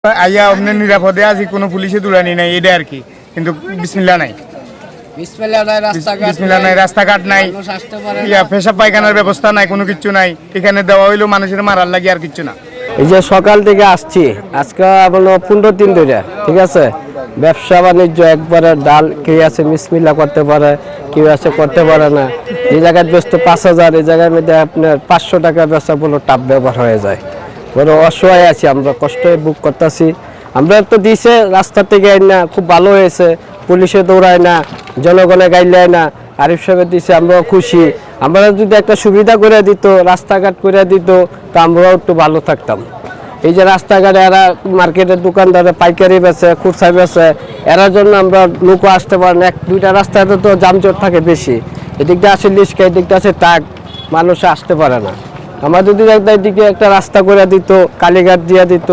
আইয়া আপনার নিরাপদে আছি, কোনো পুলিশে দূরানি নাই, এটা আর কি। কিন্তু বিসমিল্লাহ নাই, বিসমিল্লাহ নাই, রাস্তাঘাট নাই, পেশাব পায়খানার ব্যবস্থা নাই, কোনো কিছু নাই। এখানে দেওয়া হইলো মানুষের মারার লাগে, আর কিছু না। এই যে সকাল থেকে আসছি, আজকে হলো 15 দিন ধরে, ঠিক আছে। ব্যবসা বাণিজ্য একবারে ডাল, কেউ আছে বিসমিল্লাহ করতে পারে, কেউ আছে করতে পারে না। এই জায়গায় ব্যস্ত 5000, এই জায়গার মধ্যে আপনার 500 টাকা ব্যবসা বলো টাপ ব্যবহার হয়ে যায়। বড় অসহায় আছি আমরা, কষ্টে বুক করতেছি। আমরা তো দিছে রাস্তা থেকে না, খুব ভালো হয়েছে, পুলিশে দৌড়ায় না, জনগণে গাইলায় না, আরিফ সাহেব দিছে, আমরাও খুশি। আমরা যদি একটা সুবিধা করে দিত, রাস্তাঘাট করে দিত, তো আমরাও একটু ভালো থাকতাম। এই যে রাস্তাঘাটে এরা মার্কেটের দোকানদারে পাইকারি বেচে, খুচরা বেচে, এরার জন্য আমরা লোকও আসতে পারে না। 1-2টা রাস্তাতে তো যানজট থাকে বেশি, এদিকটা আছে লিস্কা, এদিকটা আছে টাক, মানুষ আসতে পারে না। আমার যদি এদিকে একটা রাস্তা করে দিত, কালীঘাট দিয়ে দিত,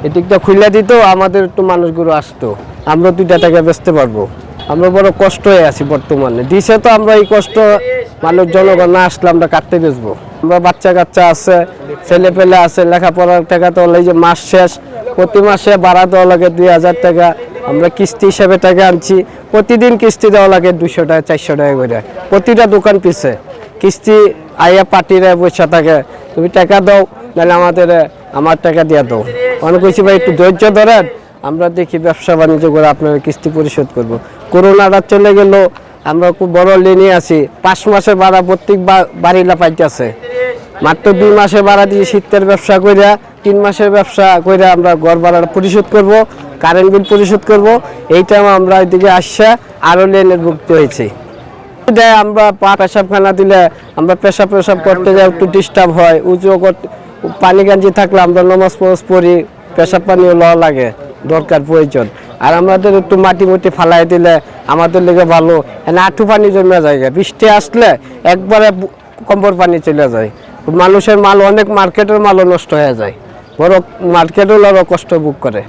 এদিকটা খুলে দিত, আমাদের একটু মানুষগুলো আসতো, আমরা 2টা টাকা বেচতে পারবো। আমরা বড় কষ্ট হয়ে আছি বর্তমানে, দিছে তো আমরা এই কষ্ট, মানুষ জনগণ না আসলে আমরা কাটতে বেচবো। আমরা বাচ্চা কাচ্চা আছে, ছেলে পেলে আছে, লেখাপড়ার টাকা তো এই যে মাস শেষ, প্রতি মাসে ভাড়া দেওয়া লাগে 2000 টাকা, আমরা কিস্তি হিসাবে টাকা আনছি, প্রতিদিন কিস্তি দেওয়া লাগে 200 টাকা 400 টাকা করে, প্রতিটা দোকান পিছে কিস্তি। আইয়া পার্টিরা বসে থাকে, তুমি টাকা দাও, নাহলে আমার টাকা দিয়ে দাও। অনেক কইছি ভাই একটু ধৈর্য ধরেন, আমরা দেখি ব্যবসা বাণিজ্য করে আপনার কিস্তি পরিশোধ করব। করোনাটা চলে গেল, আমরা খুব বড় লেনে আছি, 5 মাসের ভাড়া প্রত্যেক বাড়িলা পাইতেছে। মাত্র 2 মাসের ভাড়া দিয়ে শীতের ব্যবসা কইরা, 3 মাসের ব্যবসা কইরা আমরা ঘর ভাড়া পরিশোধ করব, কারেন্ট বিল পরিশোধ করব। এইটা আমরা এদিকে আসছে, আরও লেনের ভুক্তি হয়েছে। আমরা পেশাবখানা দিলে আমরা পেশাব করতে যাই, একটু ডিস্টার্ব হয়, উঁচু পানি গাঞ্জি থাকলে আমরা নমাজ পড়ি, পেশাব পানিও লওয়া লাগে, দরকার প্রয়োজন। আর আমাদের একটু মাটি ফালাই দিলে আমাদের লেগে ভালো, আঁঠু পানি জমে যায়, বৃষ্টি আসলে একবারে কম্বর পানি চলে যায়, মানুষের মাল, অনেক মার্কেটের মালও নষ্ট হয়ে যায়, বড় মার্কেটও আরও কষ্ট ভোগ করে,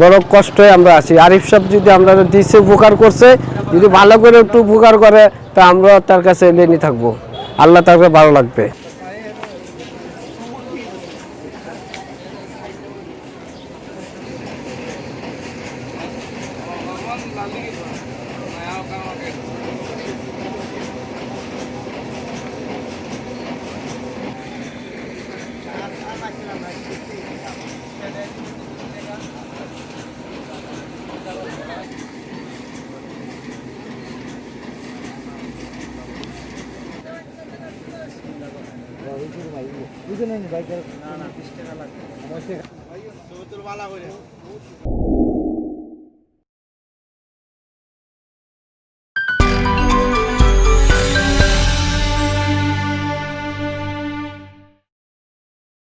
বড় কষ্টে আমরা আছি। আরিফ সাহেব যদি আমরা দিছে উপকার করছে, যদি ভালো করে একটু উপকার করে, তা আমরা তার কাছে লেনি থাকবো, আল্লাহ তাকে ভালো লাগবে। না 20 টাকা লাগবে।